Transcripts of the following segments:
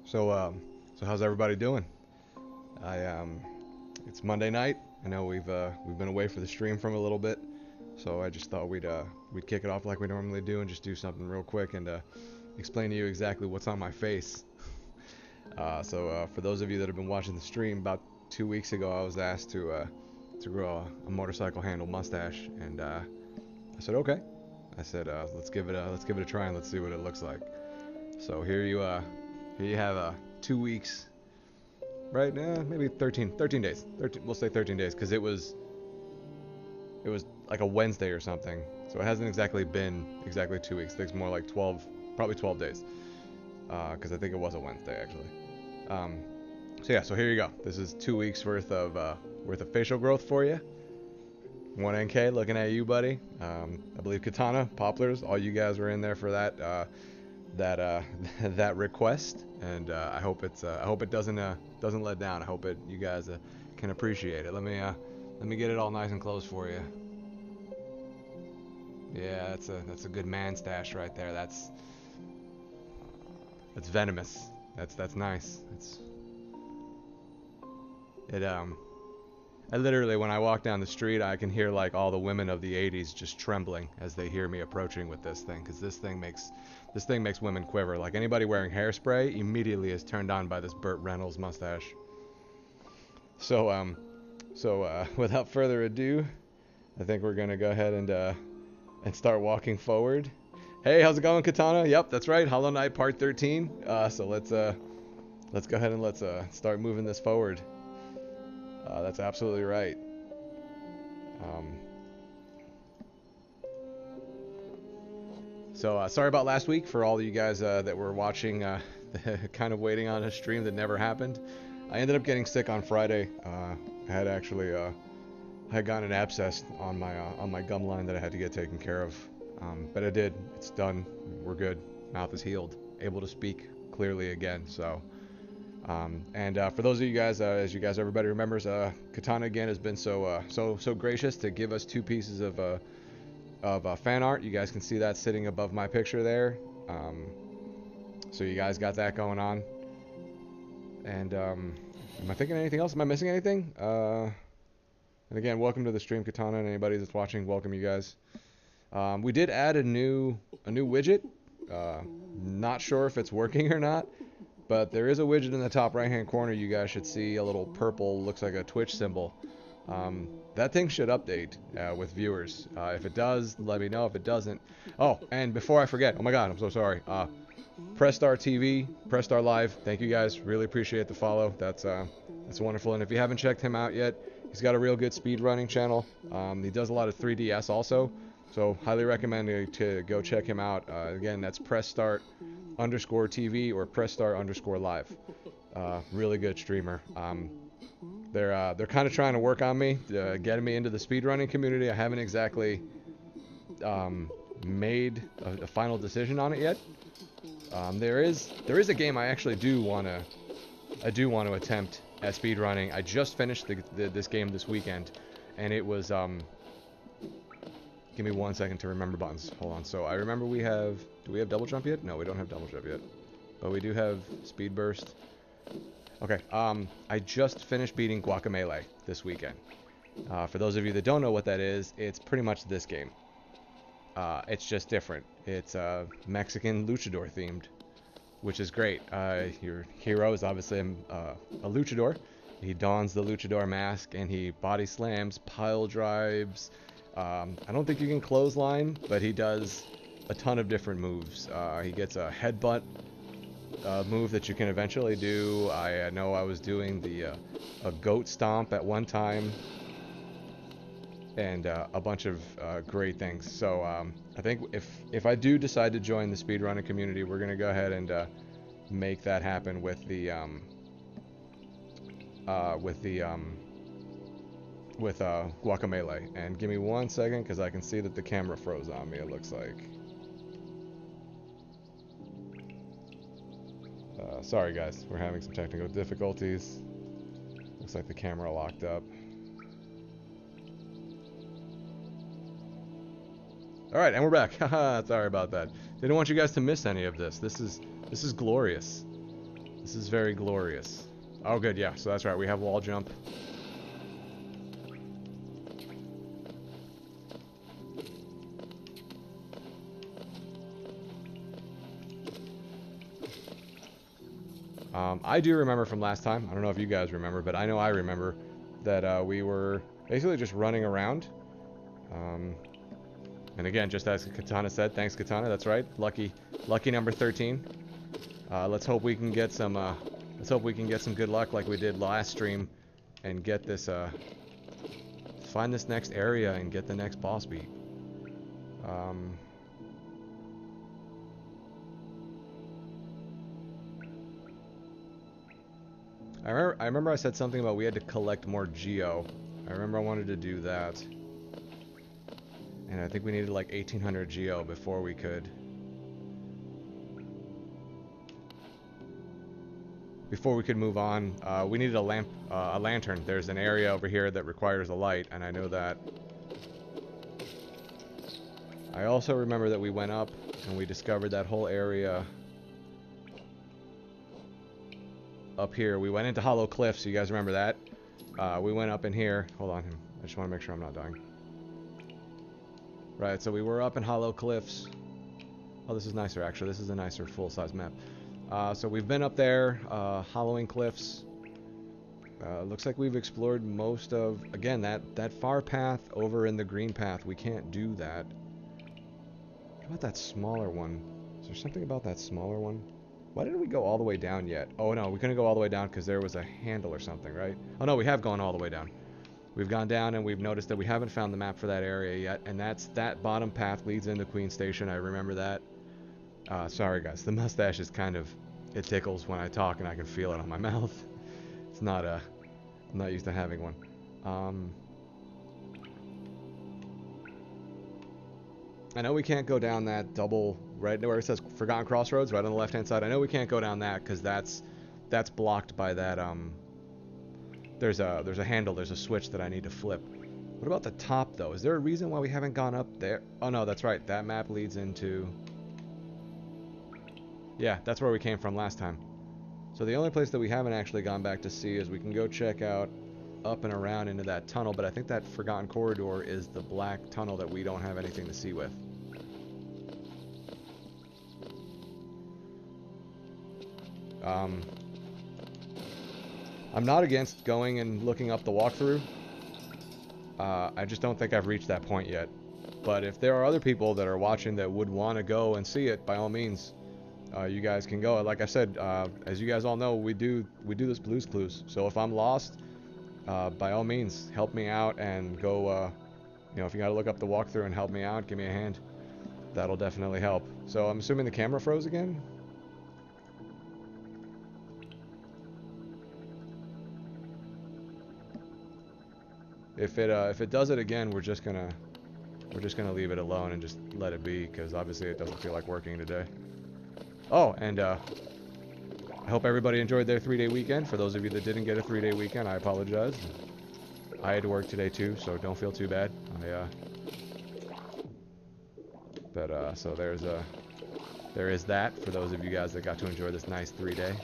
So how's everybody doing? I It's Monday night. I know we've been away for the stream from a little bit, so I just thought we'd kick it off like we normally do and just do something real quick and explain to you exactly what's on my face. For those of you that have been watching the stream, about 2 weeks ago, I was asked to grow a motorcycle handle mustache, and I said okay. I said let's give it a try and let's see what it looks like. So here you have 2 weeks, right? Maybe 13 days. 13, we'll say 13 days because it was like a Wednesday or something. So it hasn't exactly been exactly 2 weeks. I think it's more like 12, probably 12 days. Because I think it was a Wednesday actually. Um, so here you go. This is 2 weeks worth of facial growth for you. 1NK looking at you, buddy. I believe Katana, Poplars, all you guys were in there for that request, and I hope it doesn't let down. I hope you guys can appreciate it. Let me get it all nice and close for you. Yeah, that's a good man stash right there. That's venomous. That's nice. It I literally, when I walk down the street, I can hear like all the women of the 80s just trembling as they hear me approaching with this thing, because this thing makes women quiver. Like anybody wearing hairspray immediately is turned on by this Burt Reynolds mustache. Without further ado, I think we're gonna go ahead and start walking forward. Hey, how's it going, Katana? Yep, that's right. Hollow Knight Part 13. Let's go ahead and let's start moving this forward. That's absolutely right. Um, Sorry about last week for all of you guys that were watching, kind of waiting on a stream that never happened. I ended up getting sick on Friday. I had actually I had gotten an abscess on my gum line that I had to get taken care of. But I did. It's done. We're good. Mouth is healed. Able to speak clearly again. For those of you guys, as you guys, everybody remembers, Katana again has been so gracious to give us two pieces of fan art. You guys can see that sitting above my picture there. So you guys got that going on. And am I thinking anything else? Am I missing anything? And again, welcome to the stream, Katana, and anybody that's watching, welcome you guys. We did add a new widget. Not sure if it's working or not. But there is a widget in the top right hand corner. You guys should see a little purple, looks like a Twitch symbol. That thing should update with viewers. If it does, let me know. If it doesn't, oh, and before I forget, oh my god, I'm so sorry. Press Star TV, Press Star Live, thank you guys, really appreciate the follow. That's wonderful. And if you haven't checked him out yet, he's got a real good speed running channel. He does a lot of 3DS also, so highly recommend to go check him out. Again, that's Press Start _TV or Press Star _Live. Really good streamer. They're kind of trying to work on me, getting me into the speedrunning community. I haven't exactly made a final decision on it yet. There is a game I actually do want to attempt at speedrunning. I just finished this game this weekend, and it was give me 1 second to remember buttons. Hold on. So I remember do we have double jump yet? No, we don't have double jump yet. But we do have speed burst. Okay, I just finished beating Guacamelee this weekend. For those of you that don't know what that is, it's pretty much this game. It's just different. It's Mexican luchador themed, which is great. Your hero is obviously a luchador. He dons the luchador mask and he body slams, pile drives. I don't think you can clothesline, but he does a ton of different moves. He gets a headbutt move that you can eventually do. I know I was doing a goat stomp at one time, and a bunch of great things. So I think if I do decide to join the speedrunning community, we're gonna go ahead and make that happen with Guacamelee. And give me 1 second because I can see that the camera froze on me, it looks like. Sorry guys, we're having some technical difficulties. Looks like the camera locked up. Alright, and we're back. Haha, sorry about that. Didn't want you guys to miss any of this. This is glorious. This is very glorious. Oh, good, yeah, so that's right. We have wall jump. I do remember from last time, I don't know if you guys remember, but I know I remember that we were basically just running around. And again, just as Katana said, thanks Katana, that's right. Lucky number 13. Let's hope we can get some good luck like we did last stream and get this find this next area and get the next boss beat. I remember I said something about we had to collect more Geo. I remember I wanted to do that. And I think we needed like 1800 Geo before we could move on. We needed a lantern. There's an area over here that requires a light, and I know that. I also remember that we went up and we discovered that whole area up here. We went into Hollow Cliffs. You guys remember that? We went up in here. Hold on. I just want to make sure I'm not dying. Right, so we were up in Hollow Cliffs. Oh, this is nicer, actually. This is a nicer full-size map. So we've been up there, Hollowing Cliffs. Looks like we've explored most of... Again, that far path over in the green path, we can't do that. What about that smaller one? Is there something about that smaller one? Why didn't we go all the way down yet? Oh, no, we couldn't go all the way down because there was a handle or something, right? Oh, no, we have gone all the way down. We've gone down and we've noticed that we haven't found the map for that area yet, and that bottom path leads into Queen Station. I remember that. Sorry guys, the mustache is kind of, it tickles when I talk and I can feel it on my mouth. It's not I'm not used to having one. I know we can't go down that double, right where it says Forgotten Crossroads, right on the left hand side. I know we can't go down that because that's blocked by that there's a handle, there's a switch that I need to flip. What about the top though? Is there a reason why we haven't gone up there? Oh no, that's right. That map leads into... Yeah, that's where we came from last time. So the only place that we haven't actually gone back to see is we can go check out up and around into that tunnel, but I think that Forgotten Corridor is the black tunnel that we don't have anything to see with. I'm not against going and looking up the walkthrough. I just don't think I've reached that point yet. But if there are other people that are watching that would want to go and see it, by all means, you guys can go. Like I said, as you guys all know, we do this Blue's Clues. So if I'm lost, by all means, help me out and go. You know, if you got to look up the walkthrough and help me out, give me a hand. That'll definitely help. So I'm assuming the camera froze again. If it does it again, we're just gonna leave it alone and just let it be, because obviously it doesn't feel like working today. Oh, and I hope everybody enjoyed their 3-day weekend. For those of you that didn't get a 3-day weekend, I apologize. I had to work today too, so don't feel too bad. So there is that for those of you guys that got to enjoy this nice 3-day.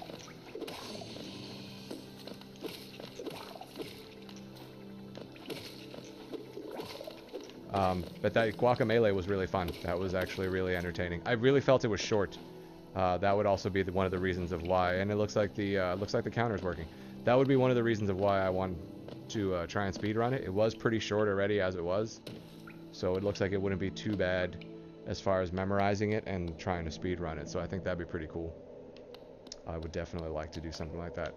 But that Guacamelee was really fun. That was actually really entertaining. I really felt it was short. That would also be one of the reasons of why. And it looks like the counter's working. That would be one of the reasons of why I wanted to try and speedrun it. It was pretty short already as it was, so it looks like it wouldn't be too bad as far as memorizing it and trying to speedrun it. So I think that'd be pretty cool. I would definitely like to do something like that.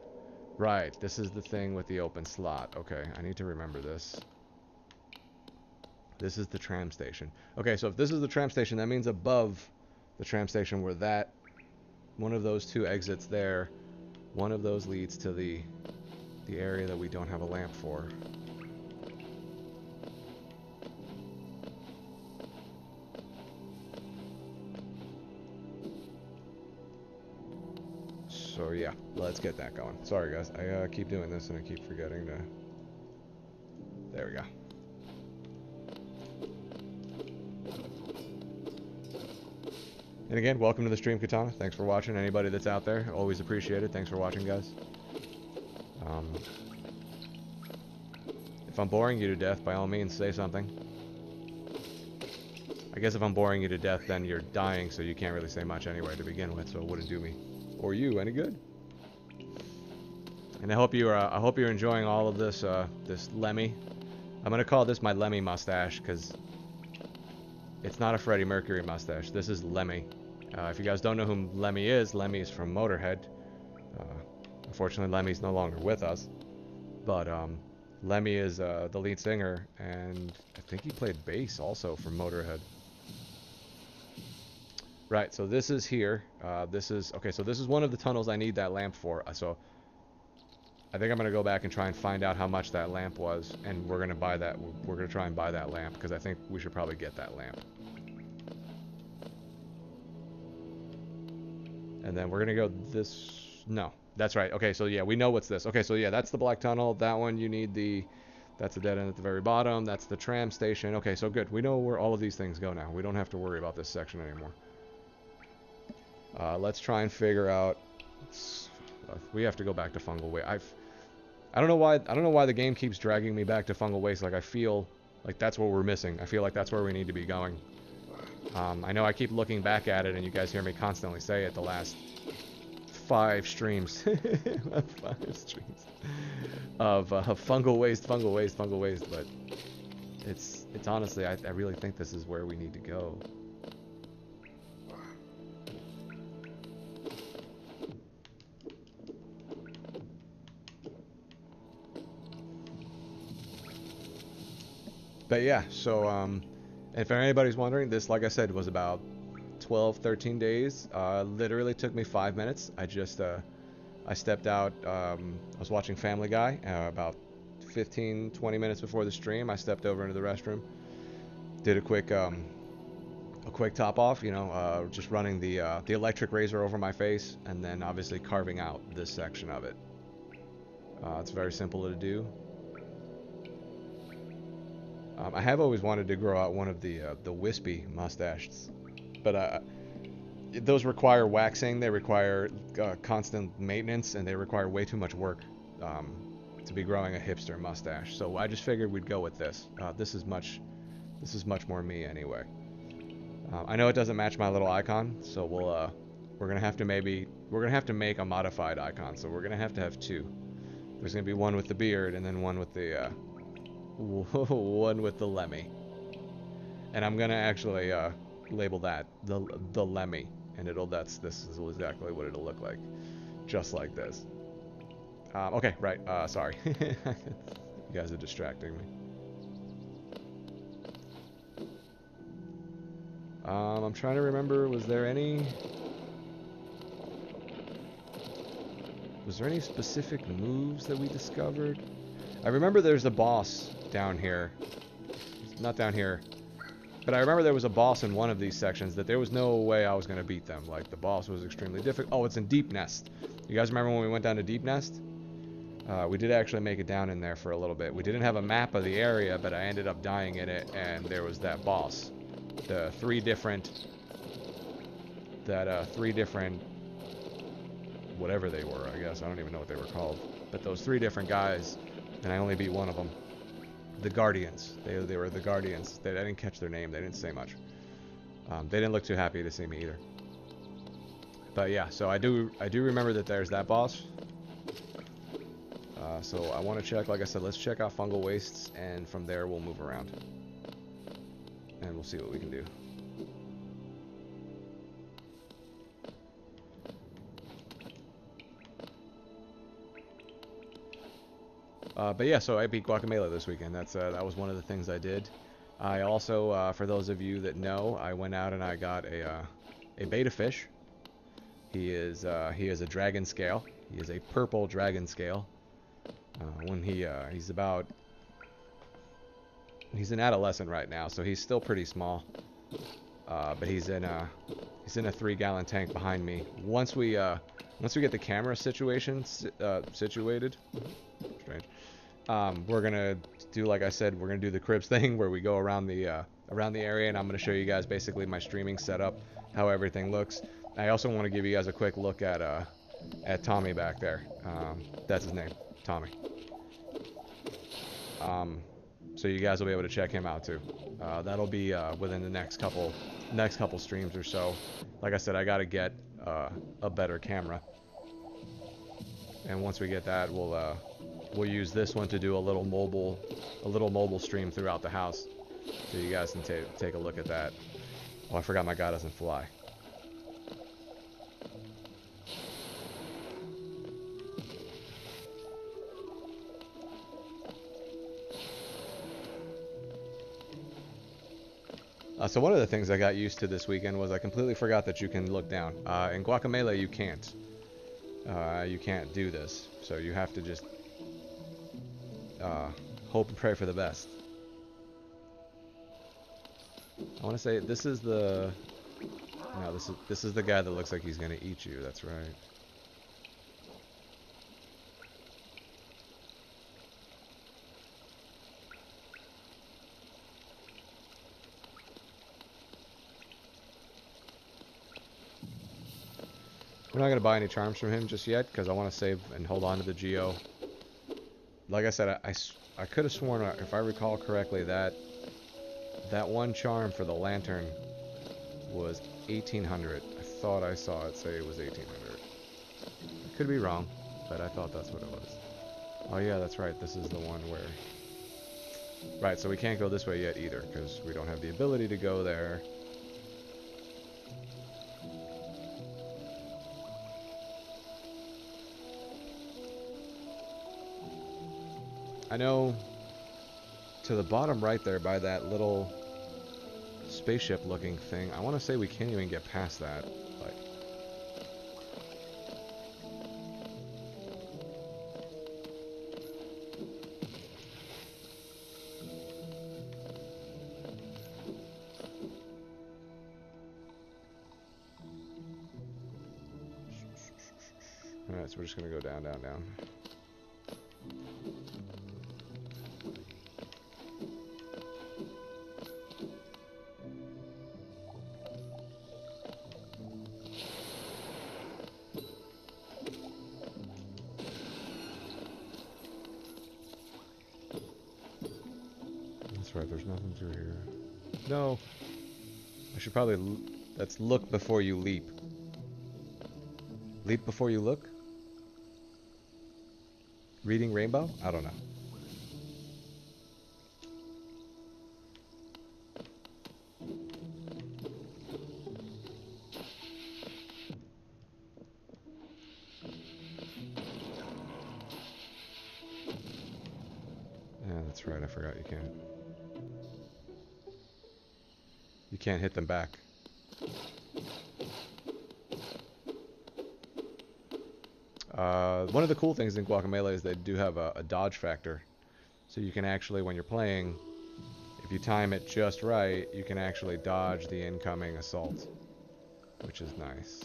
Right, this is the thing with the open slot. Okay, I need to remember this. This is the tram station. Okay, so if this is the tram station, that means above the tram station where that, one of those two exits there, one of those leads to the area that we don't have a lamp for. So yeah, let's get that going. Sorry guys, I keep doing this and I keep forgetting to... There we go. And again, welcome to the stream, Katana. Thanks for watching. Anybody that's out there, always appreciate it. Thanks for watching, guys. If I'm boring you to death, by all means, say something. I guess if I'm boring you to death, then you're dying, so you can't really say much anyway to begin with, so it wouldn't do me or you any good. And I hope you're enjoying all of this this Lemmy. I'm gonna call this my Lemmy mustache because it's not a Freddie Mercury mustache. This is Lemmy. If you guys don't know who Lemmy is from Motorhead. Unfortunately, Lemmy's no longer with us, but Lemmy is the lead singer, and I think he played bass also for Motorhead. Right, so this is here. This is one of the tunnels I need that lamp for. So I think I'm gonna go back and try and find out how much that lamp was, and we're gonna buy that. We're gonna try and buy that lamp because I think we should probably get that lamp. And then we're gonna go this. No, that's right. Okay, so yeah, we know what's this. Okay, so yeah, that's the black tunnel. That one you need the. That's the dead end at the very bottom. That's the tram station. Okay, so good. We know where all of these things go now. We don't have to worry about this section anymore. Let's try and figure out. We have to go back to Fungal Waste. I don't know why the game keeps dragging me back to Fungal Waste. Like I feel like that's what we're missing. I feel like that's where we need to be going. I know I keep looking back at it, and you guys hear me constantly say it the last 5 streams. 5 streams of Fungal Waste, but it's honestly, I really think this is where we need to go. But yeah, so if anybody's wondering, this, like I said, was about 12-13 days. Literally took me 5 minutes. I stepped out. I was watching Family Guy about 15-20 minutes before the stream. I stepped over into the restroom, did a quick top off, you know, just running the electric razor over my face, and then obviously carving out this section of it. It's very simple to do. I have always wanted to grow out one of the wispy mustaches, but those require waxing. They require constant maintenance, and they require way too much work to be growing a hipster mustache. So I just figured we'd go with this. This is much more me anyway. I know it doesn't match my little icon, so we're gonna have to make a modified icon. So we're gonna have to have 2. There's gonna be one with the beard, and then one with the Lemmy, and I'm gonna actually label that the Lemmy, and this is exactly what it'll look like, just like this. Okay, right. Sorry, you guys are distracting me. I'm trying to remember. Was there any specific moves that we discovered? I remember there's a boss down here. Not down here. But I remember there was a boss in one of these sections that there was no way I was going to beat them. Like, the boss was extremely difficult. Oh, it's in Deep Nest. You guys remember when we went down to Deep Nest? We did actually make it down in there for a little bit. We didn't have a map of the area, but I ended up dying in it, and there was that boss. The 3 different... whatever they were, I guess. I don't even know what they were called. But those 3 different guys... And I only beat one of them. The Guardians. They were the Guardians. I didn't catch their name. They didn't say much. They didn't look too happy to see me either. But yeah, so I do remember that there's that boss. So I want to check, like I said, let's check out Fungal Wastes, and from there we'll move around. And we'll see what we can do. But yeah, so I beat Guacamelee this weekend. That was one of the things I did. I also, for those of you that know, I went out and I got a beta fish. He is a dragon scale. He is a purple dragon scale. He's an adolescent right now, so he's still pretty small. But he's in a 3-gallon tank behind me. Once we get the camera situation situated, strange. We're gonna do, like I said, we're gonna do the cribs thing where we go around the around the area, and I'm going to show you guys basically my streaming setup, how everything looks. I also want to give you guys a quick look at Tommy back there. That's his name, Tommy. So you guys will be able to check him out too. That'll be within the next couple streams or so. Like I said, I gotta get a better camera, and once we get that, we'll use this one to do a little mobile stream throughout the house, so you guys can take a look at that. Oh, I forgot my guy doesn't fly. So one of the things I got used to this weekend was I completely forgot that you can look down. In Guacamelee, you can't. You can't do this, so you have to just hope and pray for the best. I want to say this is the... No, this is the guy that looks like he's gonna eat you. That's right. We're not going to buy any charms from him just yet, because I want to save and hold on to the Geo. Like I said, I could have sworn, if I recall correctly, that one charm for the lantern was 1800. I thought I saw it say it was 1800. I could be wrong, but I thought that's what it was. Oh yeah, that's right, this is the one where... Right, so we can't go this way yet either, because we don't have the ability to go there. I know to the bottom right there by that little spaceship looking thing, I want to say we can't even get past that. Like, alright, so we're just going to go down, down, down. Right, there's nothing through here. No. I should probably... That's look before you leap. Leap before you look? Reading Rainbow? I don't know. Yeah, that's right, I forgot you can't. You can't hit them back. One of the cool things in Guacamelee is they do have a dodge factor. So you can actually, when you're playing, if you time it just right, you can actually dodge the incoming assault, which is nice.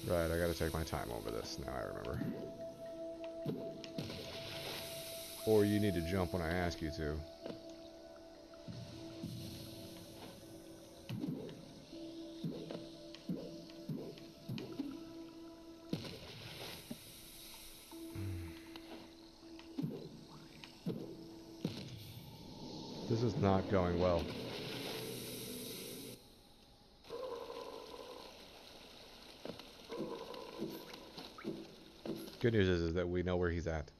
Right, I gotta take my time over this, now I remember. Or you need to jump when I ask you to. This is not going well. Good news is that we know where he's at.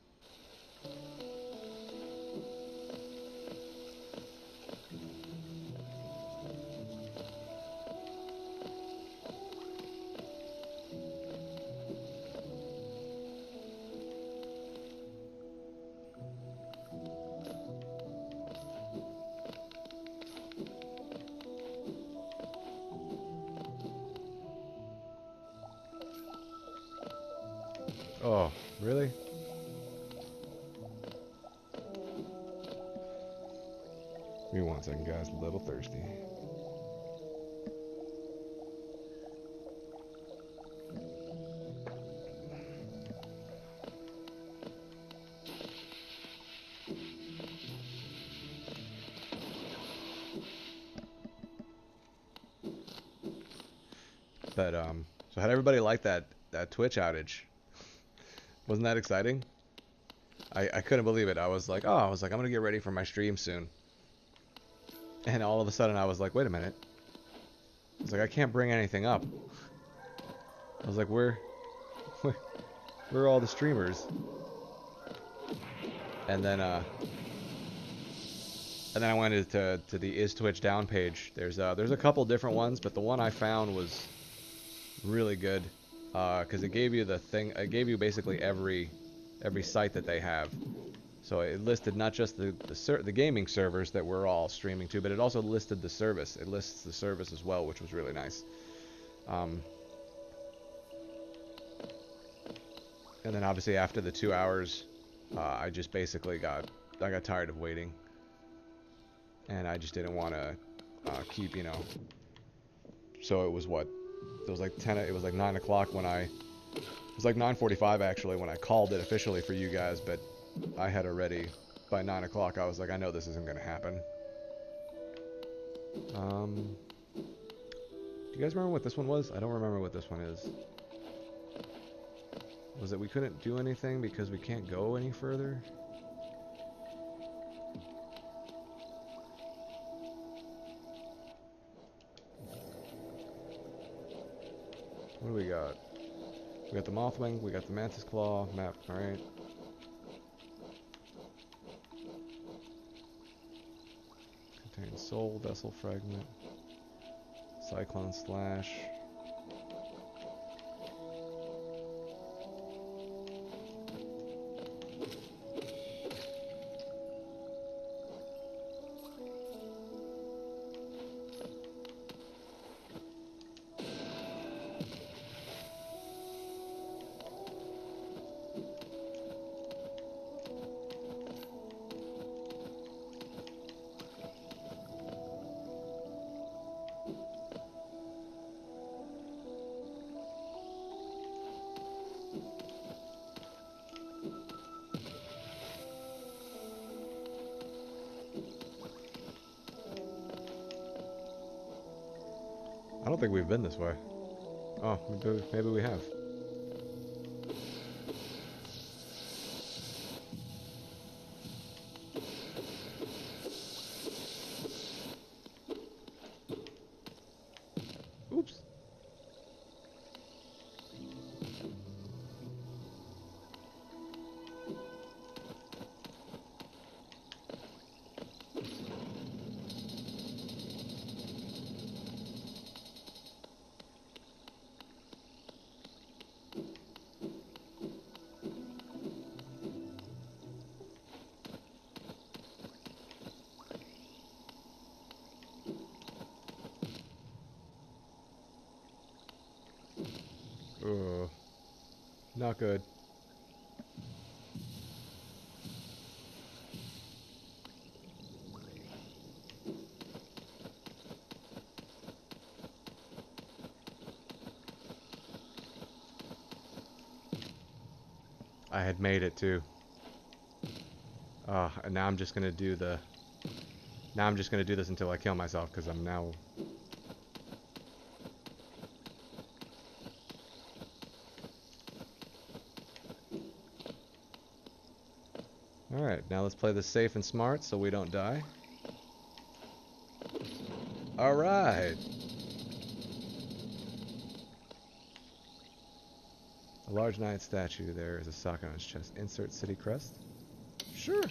Oh, really? Give me 1 second, guys. A little thirsty. But so how'd everybody like that Twitch outage? Wasn't that exciting? I couldn't believe it. I was like, I'm gonna get ready for my stream soon. And all of a sudden I was like, wait a minute. I was like, I can't bring anything up. I was like, where are all the streamers? And then I went to the Is Twitch down page. There's a couple different ones, but the one I found was really good because it gave you basically every site that they have. So it listed not just the gaming servers that we're all streaming to, but it also listed the service. It lists the service as well, which was really nice. And then obviously after the 2 hours, I just basically got tired of waiting, and I just didn't want to keep, So it was what? It was like 9 o'clock when it was like 9:45 actually when I called it officially for you guys, but I had already, by 9 o'clock, I was like, I know this isn't going to happen. Do you guys remember what this one was? I don't remember what this one is. Was it we couldn't do anything because we can't go any further? What do we got? We got the Mothwing, we got the Mantis Claw, map, alright. Contains Soul, Vessel Fragment, Cyclone Slash. I don't think we've been this way. Oh, maybe we have. Oops. Ugh. Not good. I had made it too. And now I'm just gonna do the... Now I'm just gonna do this until I kill myself, because I'm now... Alright, now let's play this safe and smart so we don't die. Alright! A large knight statue. There is a socket on his chest. Insert city crest. Sure.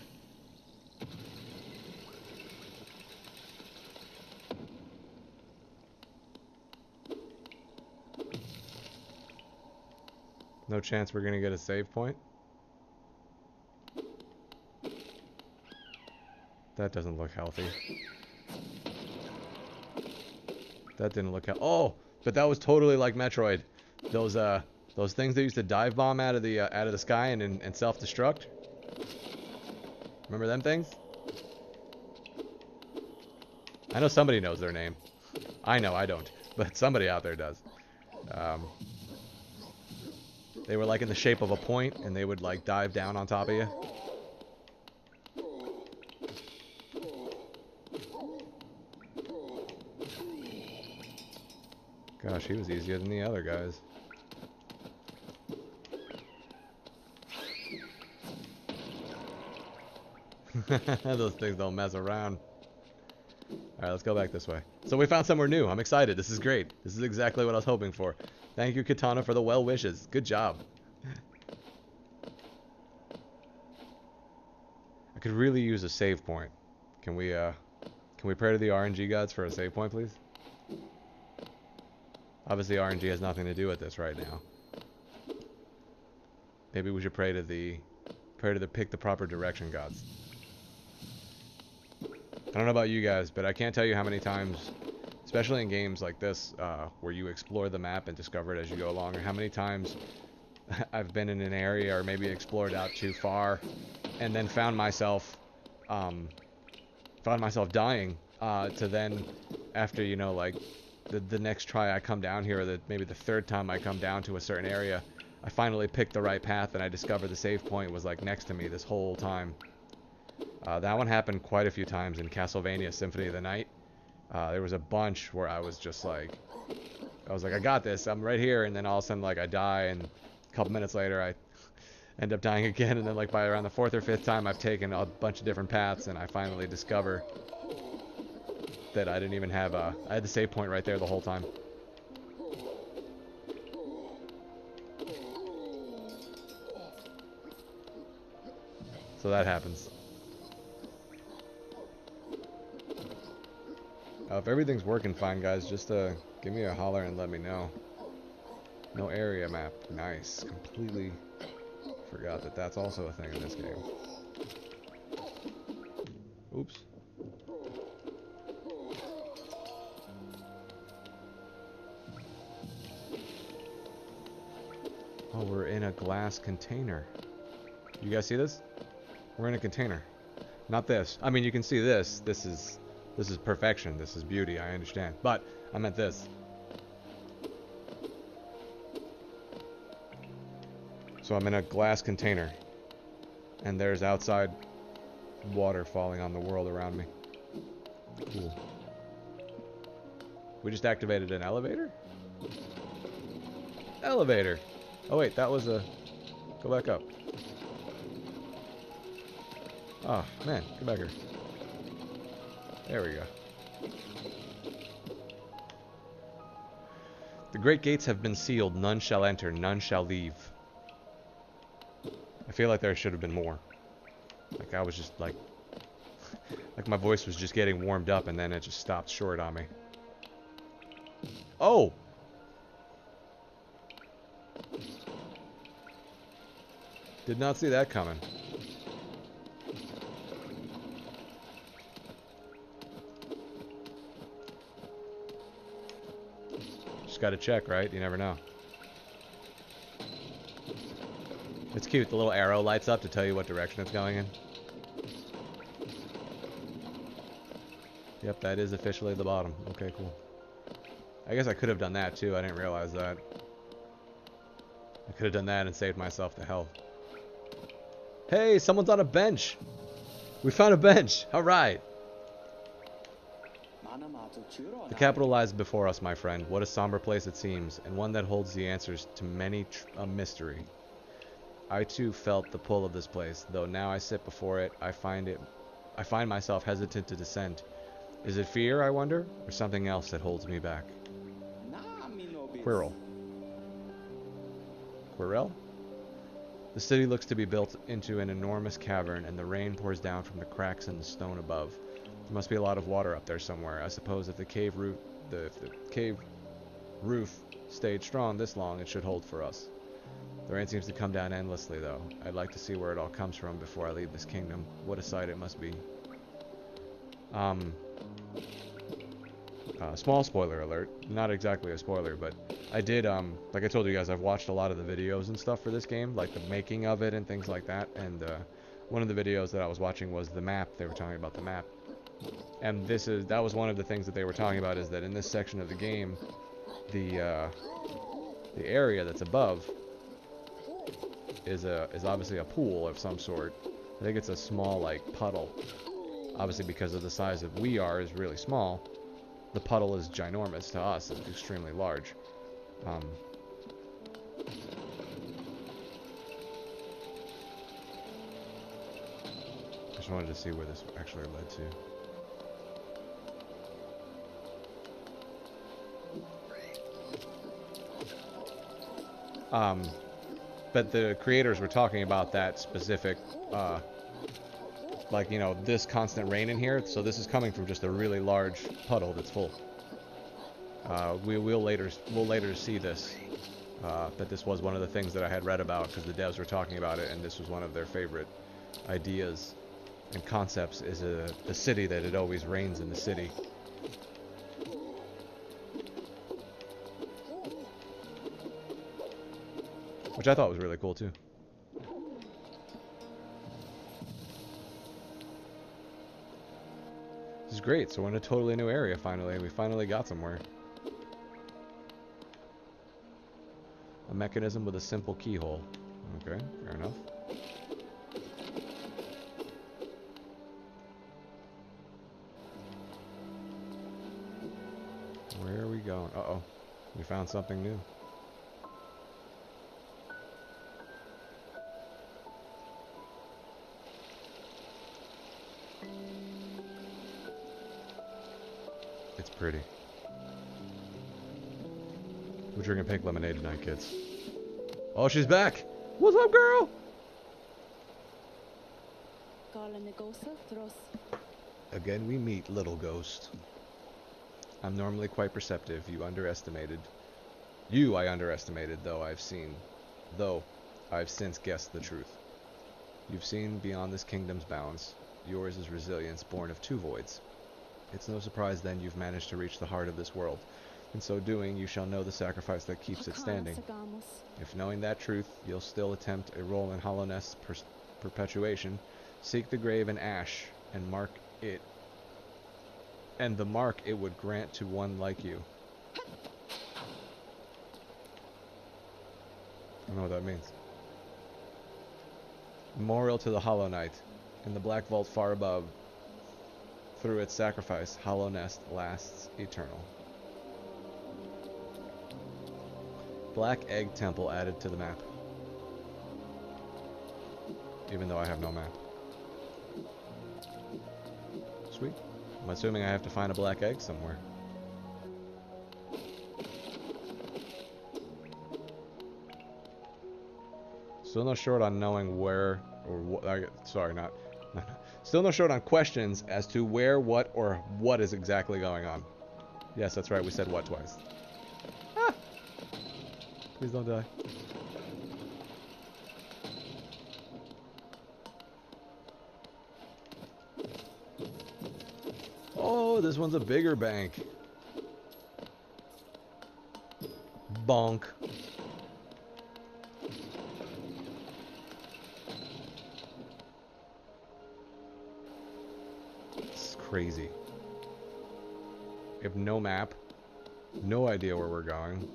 No chance we're gonna get a save point. That doesn't look healthy. That didn't look oh, but that was totally like Metroid. Those things that used to dive bomb out of the sky and self-destruct. Remember them things? I know somebody knows their name. I know, I don't, but somebody out there does. They were like in the shape of a point, and they would like dive down on top of you. Gosh, he was easier than the other guys. Those things don't mess around. Alright, let's go back this way. So we found somewhere new. I'm excited. This is great. This is exactly what I was hoping for. Thank you, Katana, for the well wishes. Good job. I could really use a save point. Can we pray to the RNG gods for a save point, please? Obviously, RNG has nothing to do with this right now. Maybe we should pray to the pick the proper direction gods. I don't know about you guys, but I can't tell you how many times, especially in games like this, where you explore the map and discover it as you go along, or how many times I've been in an area or maybe explored out too far, and then found myself dying, to then, after, you know, like, the next try I come down here, or maybe the third time I come down to a certain area, I finally picked the right path, and I discovered the save point was, like, next to me this whole time. That one happened quite a few times in Castlevania Symphony of the Night. There was a bunch where I was just like, I got this, I'm right here, and then all of a sudden, like, I die, and a couple minutes later, I end up dying again, and then, like, by around the 4th or 5th time, I've taken a bunch of different paths, and I finally discover that I didn't even have I had the save point right there the whole time. So that happens. If everything's working fine, guys, just give me a holler and let me know. No area map. Nice. Completely forgot that that's also a thing in this game. Oops. Oh, we're in a glass container. You guys see this? We're in a container. Not this. I mean, you can see this. This is perfection. This is beauty. I understand. But I meant this. So I'm in a glass container, and there's outside water falling on the world around me. Cool. We just activated an elevator? Elevator! Oh wait, that was a... Go back up. Oh, man, get back here. There we go. The great gates have been sealed. None shall enter, none shall leave. I feel like there should have been more. Like I was just like... like my voice was just getting warmed up and then it just stopped short on me. Oh! Did not see that coming. Just gotta check, right? You never know. It's cute. The little arrow lights up to tell you what direction it's going in. Yep, that is officially the bottom. Okay, cool. I guess I could have done that too. I didn't realize that. I could have done that and saved myself the health. Hey, someone's on a bench. We found a bench. All right. The capital lies before us, my friend. What a somber place it seems, and one that holds the answers to many a mystery. I too felt the pull of this place, though now I sit before it, I find myself hesitant to descend. Is it fear, I wonder, or something else that holds me back? Quirrell. Quirrell? The city looks to be built into an enormous cavern, and the rain pours down from the cracks in the stone above. There must be a lot of water up there somewhere. I suppose if the cave roof stayed strong this long, it should hold for us. The rain seems to come down endlessly, though. I'd like to see where it all comes from before I leave this kingdom. What a sight it must be. Small spoiler alert. Not exactly a spoiler, but I did, like I told you guys, I've watched a lot of the videos and stuff for this game, like the making of it and things like that, and one of the videos that I was watching was the map. They were talking about the map. And that was one of the things that they were talking about, is that in this section of the game, the area that's above is obviously a pool of some sort. I think it's a small, like, puddle. Obviously, because of the size of we are, is really small. the puddle is ginormous to us. It's extremely large. Just wanted to see where this actually led to. But the creators were talking about that specific, like, you know, this constant rain in here. So this is coming from just a really large puddle that's full. We'll later see this. But this was one of the things that I had read about because the devs were talking about it, and this was one of their favorite ideas and concepts is the city that it always rains in the city. Which I thought was really cool too. This is great. So we're in a totally new area finally. We finally got somewhere. A mechanism with a simple keyhole. Okay, fair enough. Where are we going? Uh-oh. We found something new. It's pretty. We're drinking pink lemonade tonight, kids. Oh, she's back! What's up, girl? Again we meet, little ghost. I'm normally quite perceptive. You underestimated. You I underestimated, though I've since guessed the truth. You've seen beyond this kingdom's bounds. Yours is resilience born of two voids. It's no surprise then you've managed to reach the heart of this world. In so doing, you shall know the sacrifice that keeps it standing. If knowing that truth, you'll still attempt a role in Hallownest's perpetuation, seek the grave in ash, and mark it, and the mark it would grant to one like you. I don't know what that means. Memorial to the Hollow Knight. In the black vault far above, through its sacrifice, Hallownest lasts eternal. Black Egg Temple added to the map. Even though I have no map. Sweet. I'm assuming I have to find a black egg somewhere. Still no short on knowing where, or what, sorry, not still no short on questions as to where, what, or what is exactly going on. Yes, that's right, we said what twice. Ah! Please don't die. Oh, this one's a bigger bank. Bonk. It's crazy. We have no map. No idea where we're going.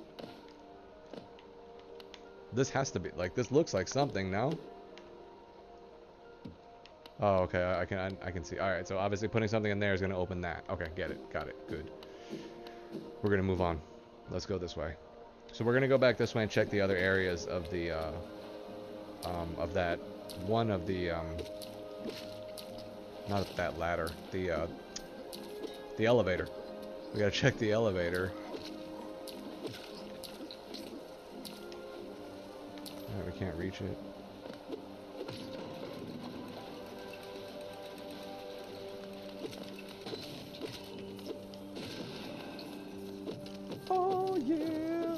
This has to be, like, this looks like something, no? Oh, okay, I can see. Alright, so obviously putting something in there is going to open that. Okay, get it. Got it. Good. We're going to move on. Let's go this way. So we're going to go back this way and check the other areas of the, of that, one of the, not that ladder, the elevator. We got to check the elevator. Alright, we can't reach it. Oh, yeah!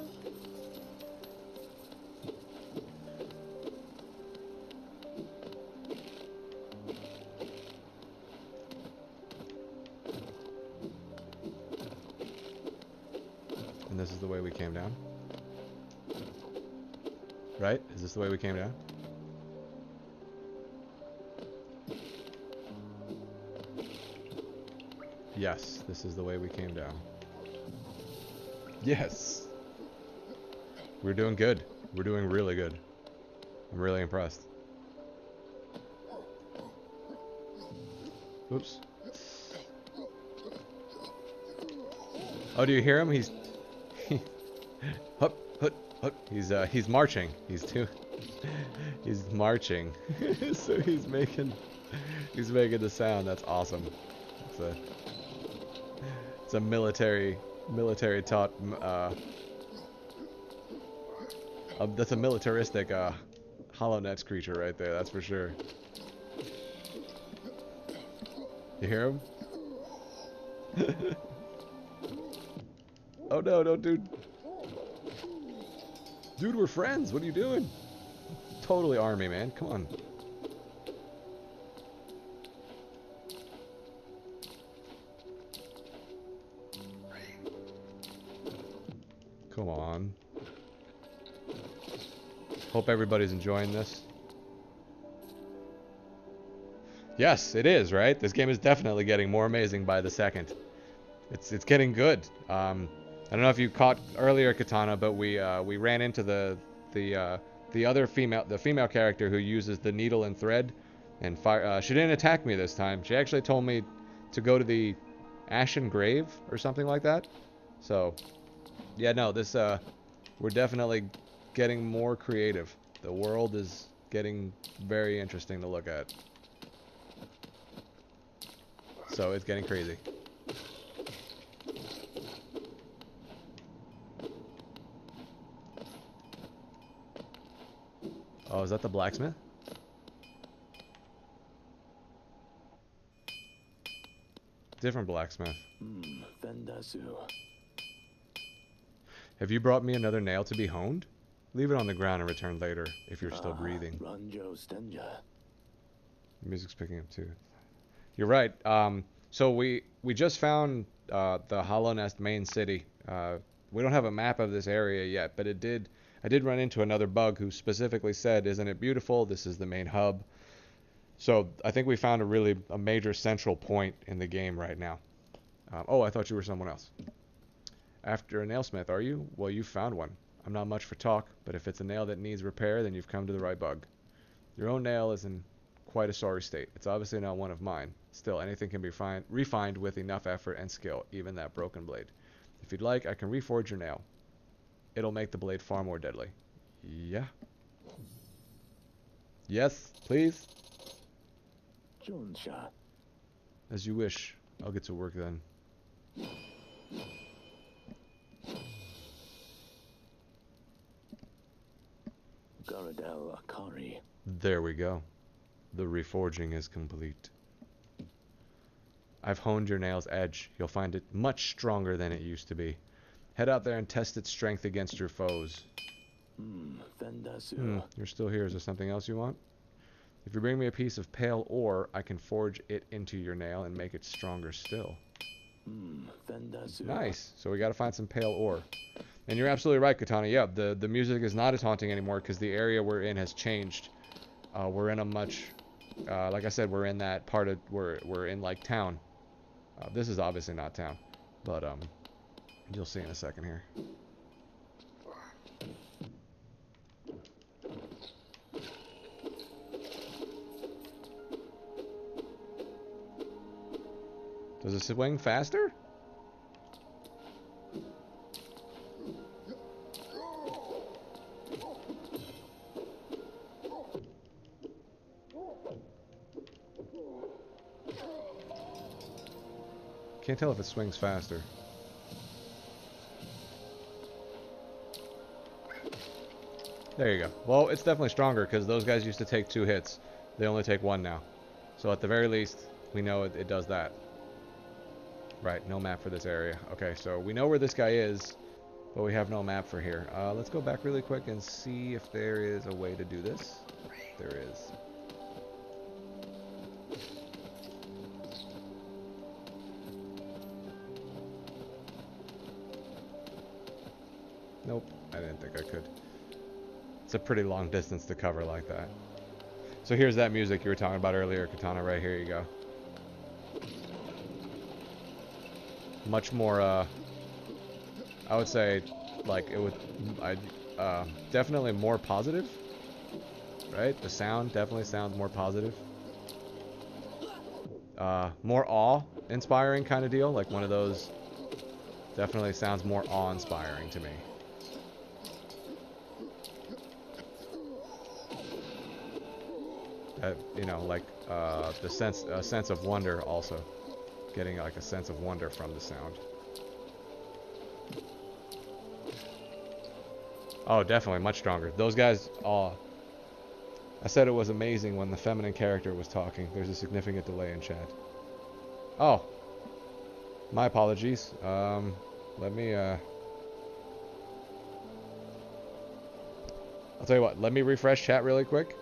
And this is the way we came down? Right? Is this the way we came down? Yes, this is the way we came down. Yes! We're doing good. We're doing really good. I'm really impressed. Oops. Oh, do you hear him? He's hup, hup, hup. He's marching. He's marching. So he's making the sound. That's awesome. It's a military taught that's a militaristic Hollow Knights creature right there, that's for sure. You hear him? Oh no, no, dude. Dude, we're friends. What are you doing? Totally army, man. Come on. Come on. Hope everybody's enjoying this. Yes, it is, right? This game is definitely getting more amazing by the second. It's getting good. I don't know if you caught earlier, Katana, but we ran into the other female character who uses the needle and thread and fire. She didn't attack me this time. She actually told me to go to the Ashen Grave or something like that. So, yeah, no, this we're definitely getting more creative. The world is getting very interesting to look at. So it's getting crazy. Oh, is that the blacksmith? Different blacksmith. Have you brought me another nail to be honed? Leave it on the ground and return later if you're still breathing. Music's picking up too. You're right. So we just found the Hollow Nest main city. We don't have a map of this area yet, but I did run into another bug who specifically said, "Isn't it beautiful? This is the main hub." So I think we found a major central point in the game right now. Oh, I thought you were someone else. After a nailsmith, are you? Well, you found one. I'm not much for talk, but if it's a nail that needs repair, then you've come to the right bug. Your own nail is in quite a sorry state. It's obviously not one of mine. Still, anything can be refined with enough effort and skill, even that broken blade. If you'd like, I can reforge your nail. It'll make the blade far more deadly. Yeah. Yes, please. As you wish. I'll get to work then. There we go. The reforging is complete. I've honed your nail's edge. You'll find it much stronger than it used to be. Head out there and test its strength against your foes. You're still here. Is there something else you want? If you bring me a piece of pale ore, I can forge it into your nail and make it stronger still. Nice. So we gotta find some pale ore. And you're absolutely right, Katana. Yeah, the music is not as haunting anymore because the area we're in has changed. We're in a much, like I said, we're in that part of, we're in like town. This is obviously not town, but you'll see in a second here. Does it swing faster? Can't tell if it swings faster. There you go. Well, it's definitely stronger because those guys used to take 2 hits. They only take 1 now. So at the very least, we know it does that. Right, no map for this area. Okay, so we know where this guy is, but we have no map for here. Let's go back really quick and see if there is a way to do this. There is. Nope, I didn't think I could. It's a pretty long distance to cover like that. So here's that music you were talking about earlier, Katana. Right here you go. Much more, I would say, like, it would, definitely more positive, right? The sound definitely sounds more positive. More awe-inspiring kind of deal, like one of those Definitely sounds more awe-inspiring to me. You know, like the sense of wonder also. Getting like a sense of wonder from the sound. Oh, definitely much stronger. Those guys, I said it was amazing when the feminine character was talking. There's a significant delay in chat. Oh, my apologies. Let me, I'll tell you what, let me refresh chat really quick.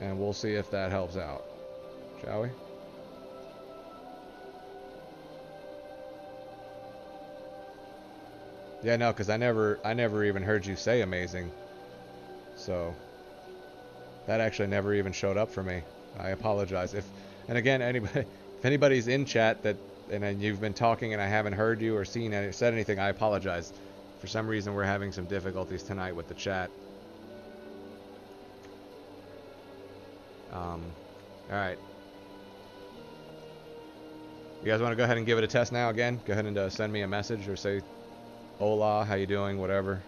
And we'll see if that helps out. Shall we? Yeah, no, because I never even heard you say amazing. So that actually never even showed up for me. I apologize. And again, if anybody's in chat and you've been talking and I haven't heard you or said anything, I apologize. For some reason, we're having some difficulties tonight with the chat. All right. You guys want to go ahead and give it a test now again? Go ahead and send me a message or say, hola, how you doing, whatever.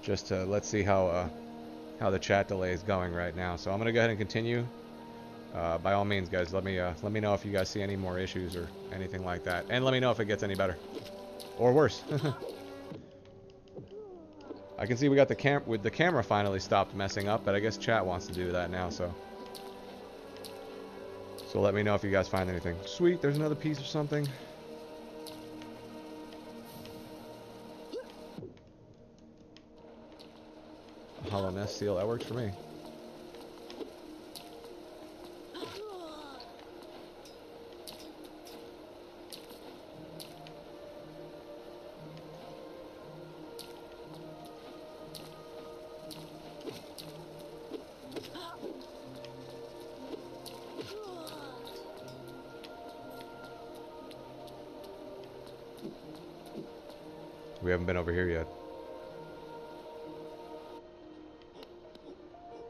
Just let's see how the chat delay is going right now. So I'm going to go ahead and continue. By all means, guys, let me know if you guys see any more issues or anything like that. And let me know if it gets any better. Or worse. I can see we got the camera finally stopped messing up, but I guess chat wants to do that now, so let me know if you guys find anything. Sweet, there's another piece of something. A hollow nest seal, that works for me. We haven't been over here yet.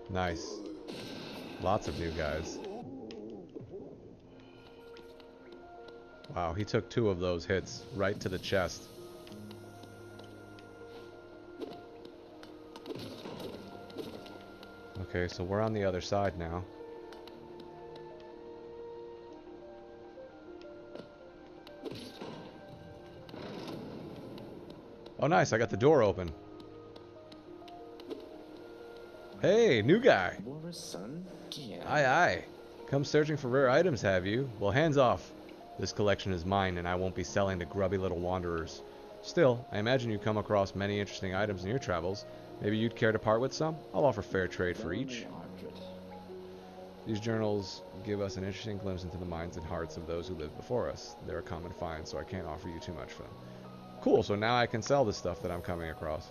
Nice. Lots of new guys. Wow, he took 2 of those hits right to the chest. Okay, so we're on the other side now. Oh, nice. I got the door open. Hey, new guy. Aye, aye. Come searching for rare items, have you? Well, hands off. This collection is mine, and I won't be selling to grubby little wanderers. Still, I imagine you come across many interesting items in your travels. Maybe you'd care to part with some? I'll offer fair trade for each. These journals give us an interesting glimpse into the minds and hearts of those who lived before us. They're a common find, so I can't offer you too much for them. Cool, so now I can sell the stuff that I'm coming across.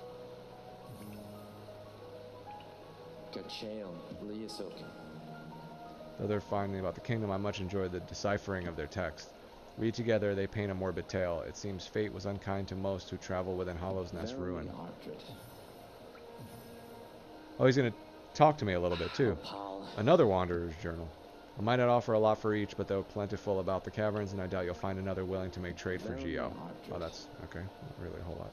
Though they're finding about the kingdom, I much enjoyed the deciphering of their text. Read together, they paint a morbid tale. It seems fate was unkind to most who travel within Hollow's Nest ruin. Oh, he's going to talk to me a little bit, too. Another Wanderer's Journal. I might not offer a lot for each, but they're plentiful about the caverns, and I doubt you'll find another willing to make trade for Geo. Oh, that's okay. Not really a whole lot.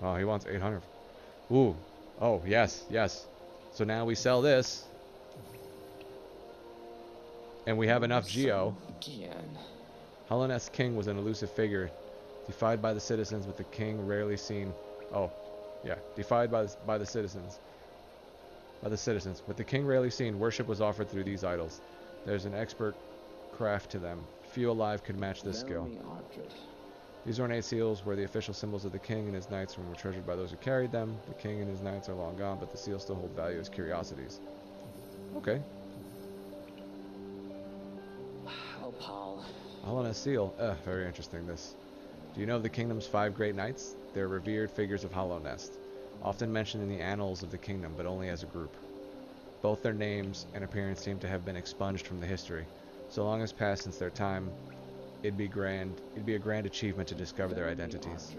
Oh, he wants 800. Ooh. Oh, yes, yes. So now we sell this. And we have enough Geo. Hollow Nest King was an elusive figure, defied by the citizens, with the king rarely seen. Oh, yeah, defied by the citizens. With the king rarely seen, worship was offered through these idols. There's an expert craft to them. Few alive could match this skill. These ornate seals were the official symbols of the king and his knights and were treasured by those who carried them. The king and his knights are long gone, but the seals still hold value as curiosities. Okay. Hollow Nest seal. Very interesting, this. Do you know of the kingdom's 5 great knights? They're revered figures of Hollow Nest, often mentioned in the annals of the kingdom, but only as a group. Both their names and appearance seem to have been expunged from the history. So long has passed since their time it'd be grand. It'd be a grand achievement to discover their identities.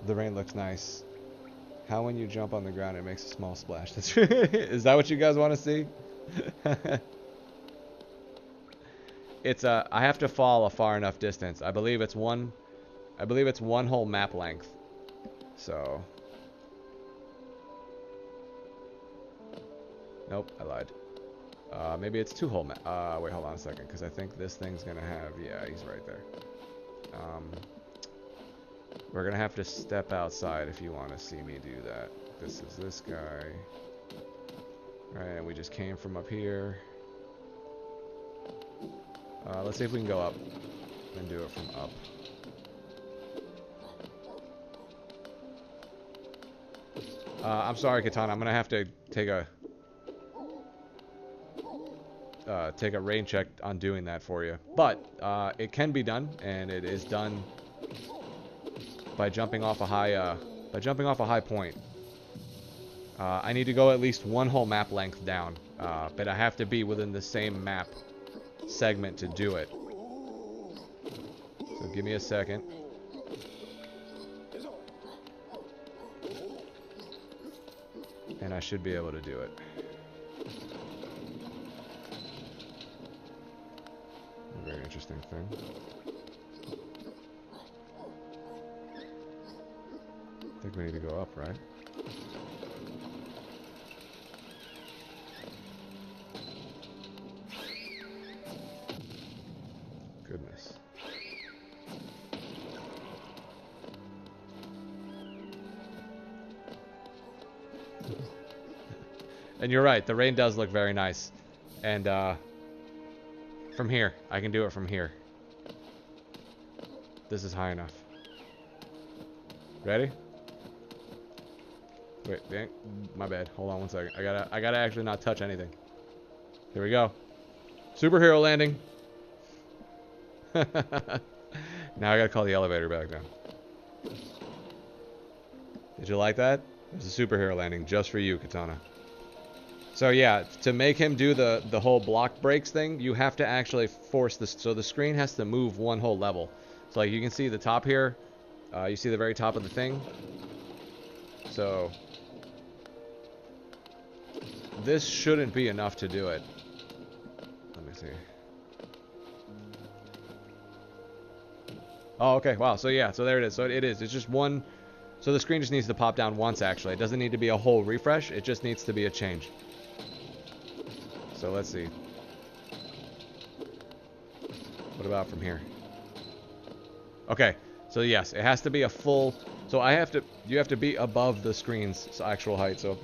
The rain looks nice. How when you jump on the ground it makes a small splash. That's is that what you guys want to see? It's I have to fall a far enough distance. I believe it's one whole map length. So nope, I lied. Maybe it's two whole map. Wait, hold on a second, because I think this thing's gonna have, yeah, he's right there. We're gonna have to step outside if you want to see me do that. This is this guy. Right, and we just came from up here. Let's see if we can go up and do it from up. I'm sorry, Katana. I'm gonna have to take a rain check on doing that for you, but it can be done, and it is done by jumping off a high point. I need to go at least one whole map length down, but I have to be within the same map segment to do it. So give me a second. And I should be able to do it. A very interesting thing. I think we need to go up, right? Goodness. And you're right, the rain does look very nice. And from here, I can do it from here. This is high enough. Ready? Wait, dang, my bad. Hold on one second. I gotta actually not touch anything. Here we go. Superhero landing. Now I gotta call the elevator back down. Did you like that? It was a superhero landing just for you, Katana. So yeah, to make him do the whole block breaks thing, you have to actually force this. So the screen has to move one whole level. So like you can see the top here. You see the very top of the thing. So this shouldn't be enough to do it. Let me see. Oh, okay. Wow. So yeah. So there it is. So it is. It's just one. So the screen just needs to pop down once, actually. It doesn't need to be a whole refresh. It just needs to be a change. So let's see. What about from here? Okay. So yes, it has to be a full. So you have to be above the screen's actual height. So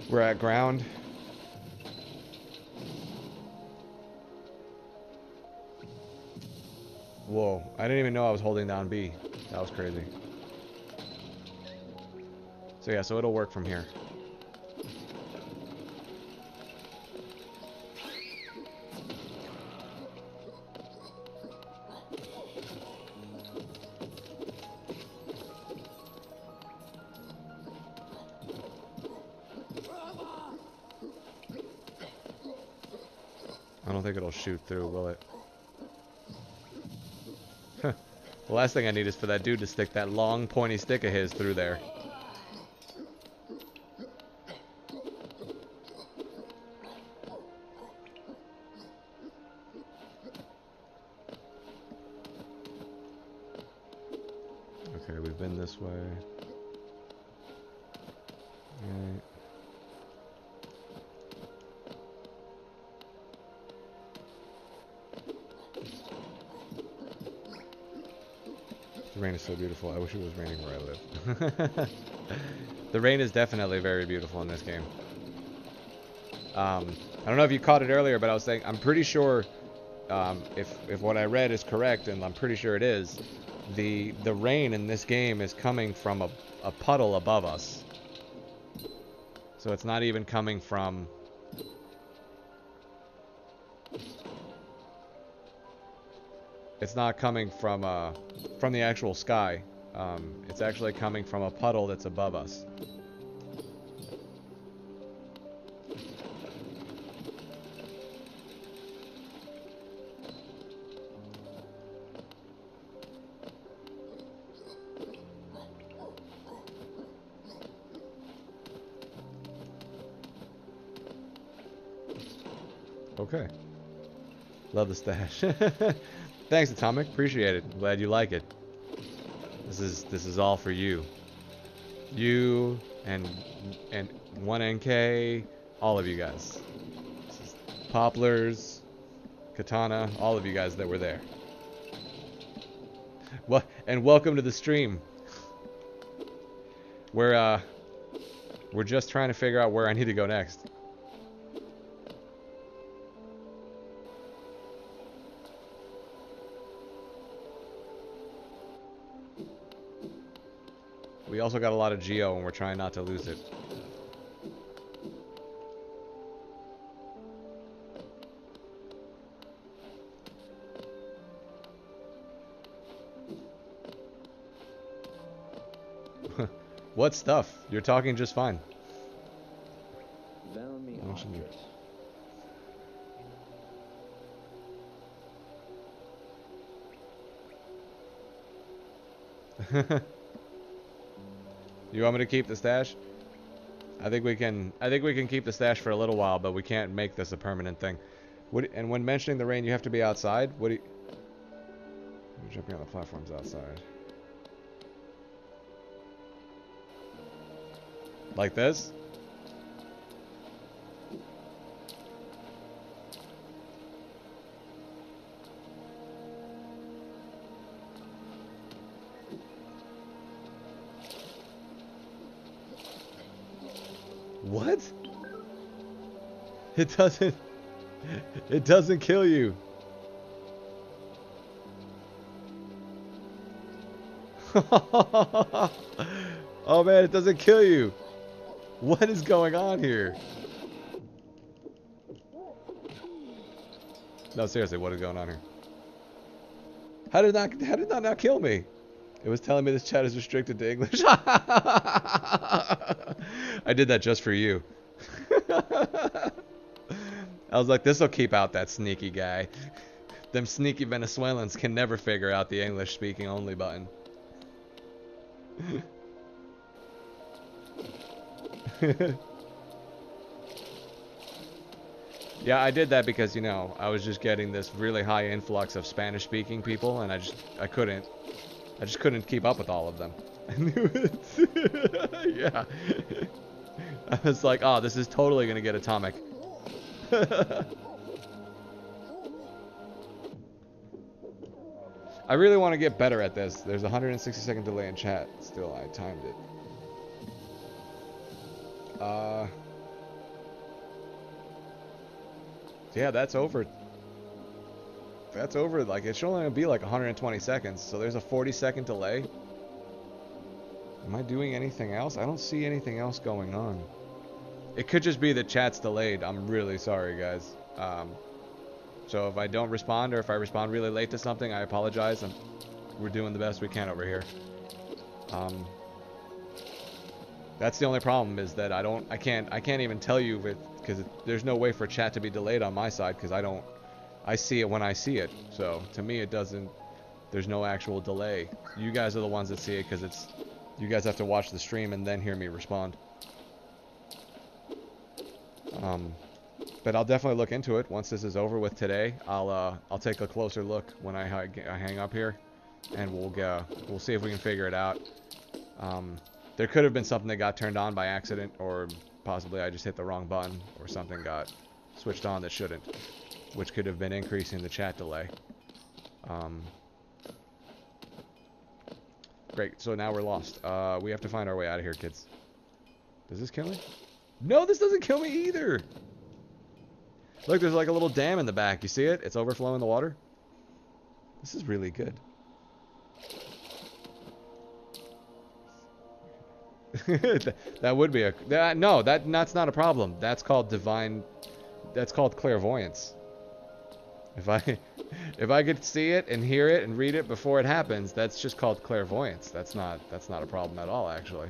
we're at ground. Whoa, I didn't even know I was holding down B. That was crazy. So yeah, so it'll work from here. I don't think it'll shoot through, will it? The last thing I need is for that dude to stick that long, pointy stick of his through there. Okay, we've been this way. Right. The rain is so beautiful. I wish it was raining where I live. The rain is definitely very beautiful in this game. I don't know if you caught it earlier, but I was saying I'm pretty sure if what I read is correct, and I'm pretty sure it is, the rain in this game is coming from a puddle above us. So it's not even coming from from the actual sky. It's actually coming from a puddle that's above us. Okay. Love the stash. Thanks, Atomic. Appreciate it. Glad you like it. This is all for you. You and 1NK, all of you guys. Poplars, Katana, all of you guys that were there. And welcome to the stream. We're just trying to figure out where I need to go next. We also got a lot of Geo and we're trying not to lose it. What stuff? You're talking just fine. You want me to keep the stash? I think we can keep the stash for a little while, but we can't make this a permanent thing. And when mentioning the rain, you have to be outside. What do you? You're jumping on the platforms outside. Like this? What? It doesn't kill you. Oh man, it doesn't kill you. What is going on here? No, seriously, what is going on here? How did that not kill me? It was telling me this chat is restricted to English. I did that just for you. I was like, this'll keep out that sneaky guy. Them sneaky Venezuelans can never figure out the English speaking only button. Yeah, I did that because, you know, I was just getting this really high influx of Spanish speaking people and I just couldn't keep up with all of them. I knew it. Yeah. I was like, oh, this is totally gonna get Atomic. I really want to get better at this. There's a 160-second delay in chat. Still, I timed it. Yeah, that's over. That's over. Like, it should only be like 120 seconds. So there's a 40-second delay. Am I doing anything else? I don't see anything else going on. It could just be that chat's delayed. I'm really sorry, guys. So if I don't respond or if I respond really late to something, I apologize. We're doing the best we can over here. That's the only problem is that I can't even tell you because there's no way for chat to be delayed on my side because I see it when I see it. So to me it doesn't, there's no actual delay. You guys are the ones that see it because you guys have to watch the stream and then hear me respond. But I'll definitely look into it once this is over with today. I'll take a closer look when I hang up here, and we'll see if we can figure it out. There could have been something that got turned on by accident, or possibly I just hit the wrong button, or something got switched on that shouldn't, which could have been increasing the chat delay. Great, so now we're lost. We have to find our way out of here, kids. Does this kill me? No, this doesn't kill me either! Look, there's like a little dam in the back. You see it? It's overflowing the water. This is really good. That would be a... no, that's not a problem. That's called divine... That's called clairvoyance. If I could see it and hear it and read it before it happens, that's just called clairvoyance. That's not a problem at all, actually.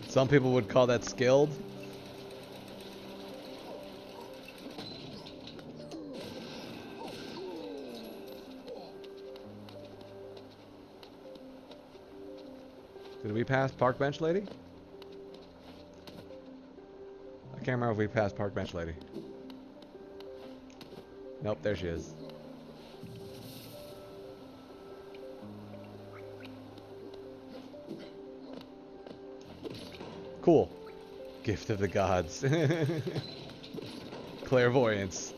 Some people would call that skilled. Did we pass Park Bench Lady? I can't remember if we passed Park Bench Lady. Nope, there she is. Cool. Gift of the gods. Clairvoyance.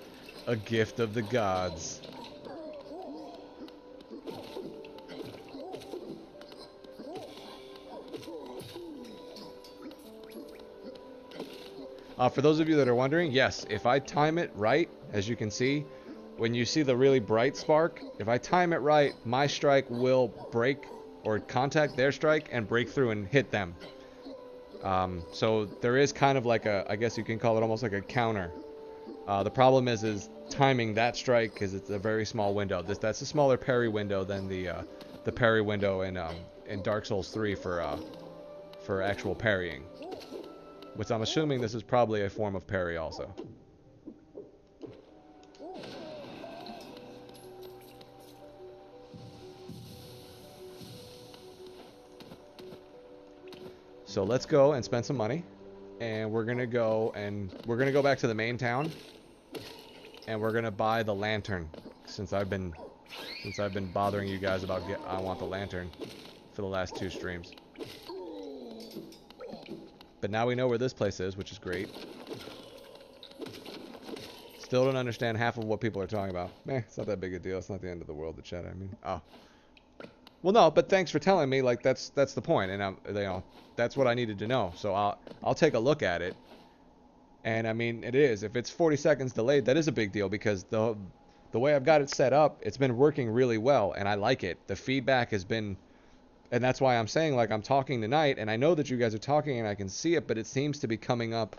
A gift of the gods. For those of you that are wondering, yes, if I time it right, as you can see, when you see the really bright spark, if I time it right, my strike will break or contact their strike and break through and hit them. So there is kind of like a, I guess you can call it almost like a counter. The problem is timing that strike because it's a very small window. That's a smaller parry window than the parry window in Dark Souls 3 for actual parrying. Which I'm assuming this is probably a form of parry also. So let's go and spend some money, and we're gonna go back to the main town, and we're gonna buy the lantern since I've been bothering you guys about I want the lantern for the last 2 streams. But now we know where this place is, which is great. Still don't understand half of what people are talking about. It's not that big a deal. It's not the end of the world, the chat, I mean. Oh. Well, no, but thanks for telling me. Like, that's the point, and that's what I needed to know. So I'll take a look at it. And I mean, it is. If it's 40 seconds delayed, that is a big deal because the way I've got it set up, it's been working really well, and I like it. The feedback has been... And that's why I'm saying, like, I'm talking tonight, and I know that you guys are talking and I can see it, but it seems to be coming up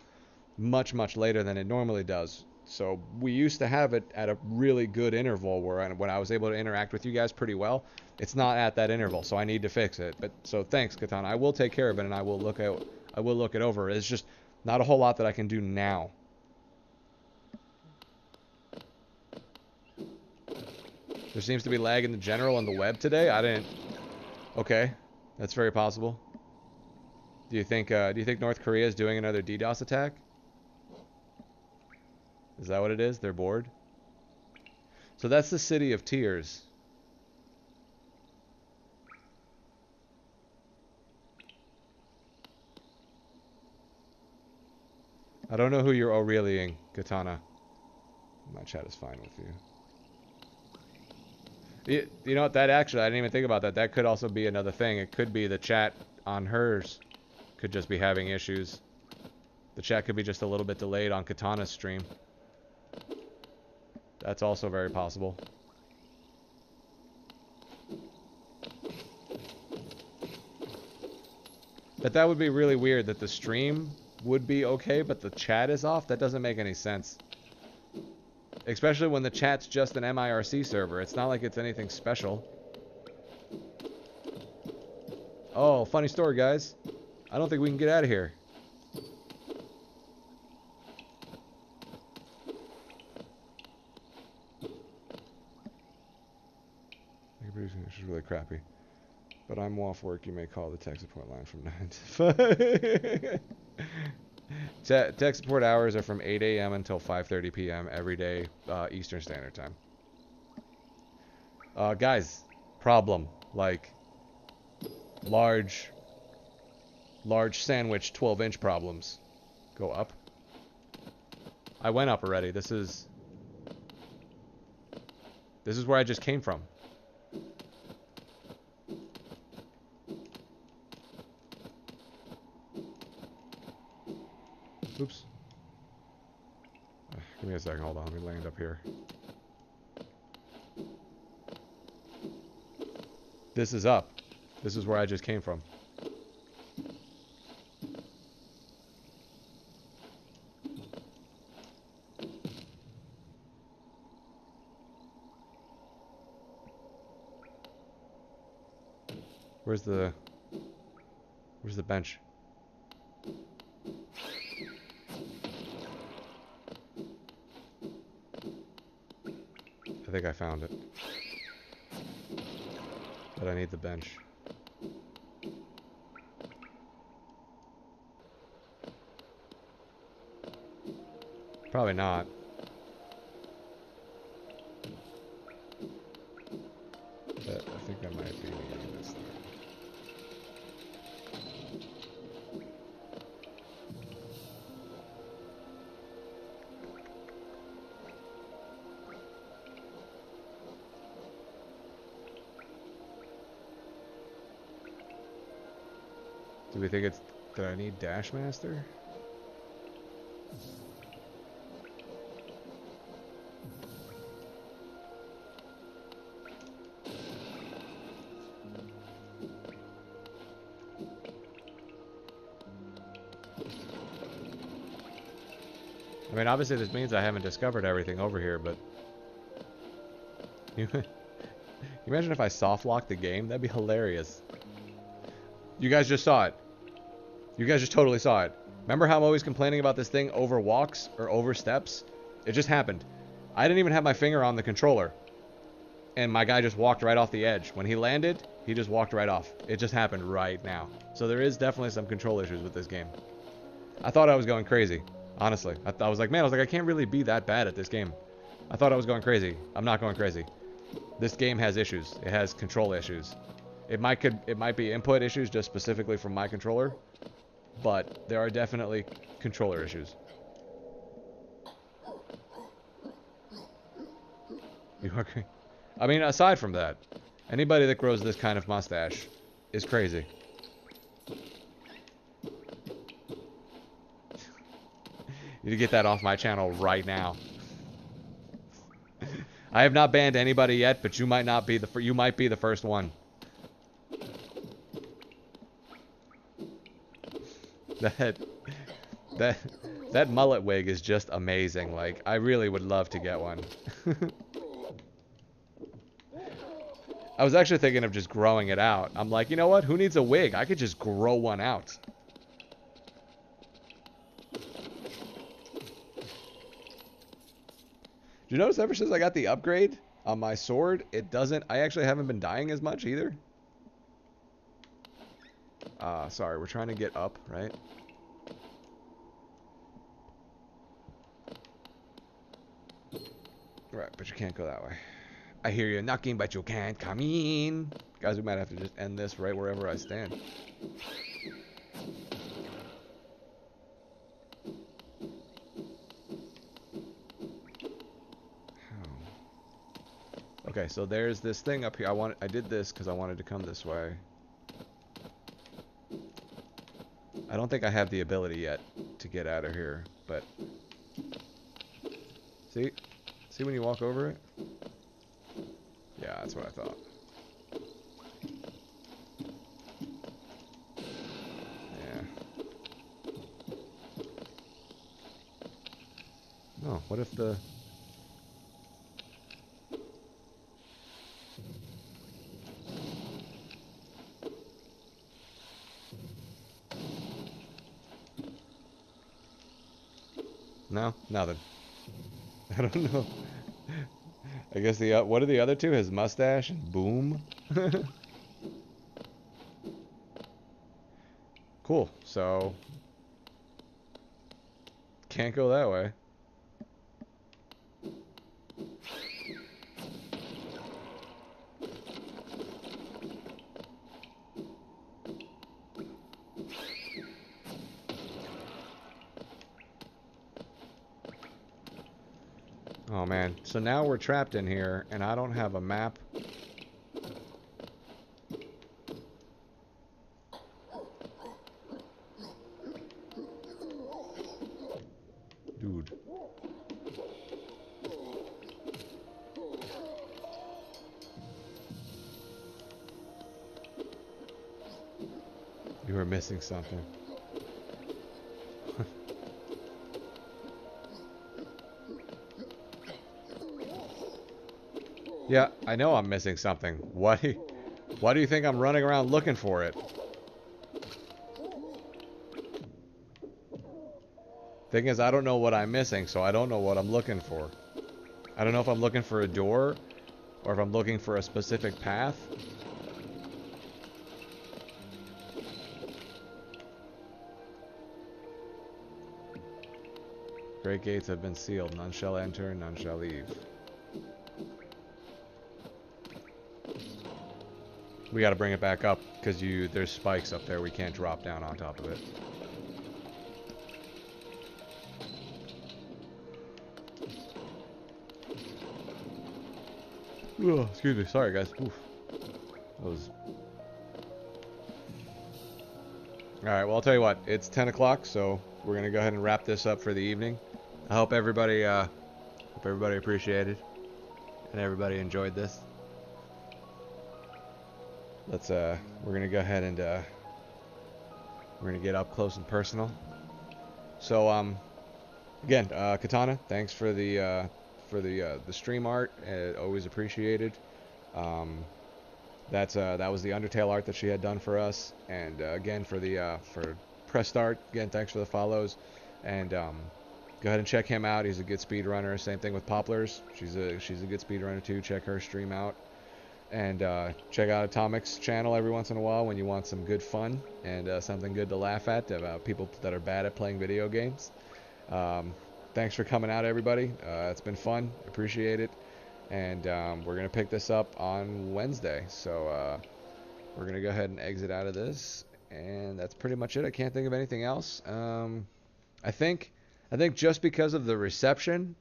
much, much later than it normally does. So we used to have it at a really good interval when I was able to interact with you guys pretty well. It's not at that interval, so I need to fix it. But so thanks, Katana. I will take care of it, and I will look it over. It's just not a whole lot that I can do now. There seems to be lag in the general on the web today. I didn't... Okay, that's very possible. Do you think North Korea is doing another DDoS attack? Is that what it is? They're bored? So that's the City of Tears. I don't know who you're Aureliing, Katana. My chat is fine with you. You know what, that actually, I didn't even think about that. That could also be another thing. It could be the chat on hers could just be having issues. The chat could be just a little bit delayed on Katana's stream. That's also very possible. But that would be really weird that the stream would be okay, but the chat is off. That doesn't make any sense. Especially when the chat's just an MIRC server. It's not like it's anything special. Oh, funny story, guys. I don't think we can get out of here. This is really crappy. But I'm off work. You may call the tech support line from 9 to 5. Tech support hours are from 8 a.m. until 5:30 p.m. every day, Eastern Standard Time. Guys, problem. Like, large sandwich 12-inch problems. Go up. I went up already. This is where I just came from. Oops. Give me a second, hold on, let me land up here. This is up. This is where I just came from. Where's the bench? I think I found it. But I need the bench. Probably not. But I think that might be this thing. Do we think it's that I need Dash Master? I mean, obviously this means I haven't discovered everything over here, but you imagine if I soft locked the game? That'd be hilarious. You guys just saw it. You guys just totally saw it. Remember how I'm always complaining about this thing over walks or over steps? It just happened. I didn't even have my finger on the controller. And my guy just walked right off the edge. When he landed, he just walked right off. It just happened right now. So there is definitely some control issues with this game. I thought I was going crazy. Honestly. I was like, man, I can't really be that bad at this game. I thought I was going crazy. I'm not going crazy. This game has issues. It has control issues. It might be input issues just specifically from my controller, but there are definitely controller issues. You okay? I mean, aside from that, anybody that grows this kind of mustache is crazy. You need to get that off my channel right now. I have not banned anybody yet, but you might not be you might be the first one. That mullet wig is just amazing. Like, I really would love to get one. I was actually thinking of just growing it out. I'm like, you know what? Who needs a wig? I could just grow one out. Did you notice ever since I got the upgrade on my sword, I actually haven't been dying as much either? Sorry, we're trying to get up, right? Right, but you can't go that way. I hear you knocking, but you can't come in. Guys, we might have to just end this right wherever I stand. Okay, so there's this thing up here. I did this because I wanted to come this way. I don't think I have the ability yet to get out of here, but see when you walk over it? Yeah, that's what I thought. Yeah. Oh, what if the... No, nothing. I don't know. I guess what are the other two? His mustache and boom. Cool. So can't go that way. Oh man, so now we're trapped in here and I don't have a map. Dude. You were missing something. Yeah, I know I'm missing something. Why do you think I'm running around looking for it? Thing is, I don't know what I'm missing, so I don't know what I'm looking for. I don't know if I'm looking for a door, or if I'm looking for a specific path. Great gates have been sealed. None shall enter, none shall leave. We got to bring it back up because there's spikes up there. We can't drop down on top of it. Ugh, excuse me. Sorry, guys. Oof. That was... Alright, well, I'll tell you what. It's 10 o'clock, so we're going to go ahead and wrap this up for the evening. I hope everybody appreciated and everybody enjoyed this. We're going to go ahead and we're going to get up close and personal. So, again, Katana, thanks for the stream art. Always appreciated. That was the Undertale art that she had done for us, and again for press start. Again, thanks for the follows, and go ahead and check him out. He's a good speedrunner. Same thing with Poplars. She's a good speedrunner too. Check her stream out, and check out Atomic's channel every once in a while when you want some good fun and something good to laugh at about people that are bad at playing video games. Thanks for coming out, everybody. It's been fun. Appreciate it. And we're going to pick this up on Wednesday. So we're going to go ahead and exit out of this. And that's pretty much it. I can't think of anything else. I think just because of the reception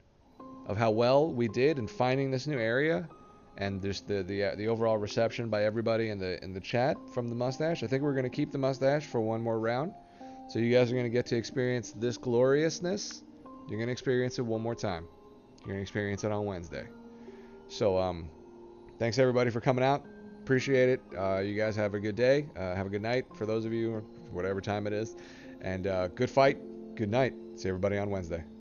of how well we did in finding this new area, and just the overall reception by everybody in the chat from the mustache, I think we're going to keep the mustache for one more round. So you guys are going to get to experience this gloriousness. You're going to experience it one more time. You're going to experience it on Wednesday. So, thanks everybody for coming out. Appreciate it. You guys have a good day. Have a good night for those of you, or whatever time it is. And good fight. Good night. See everybody on Wednesday.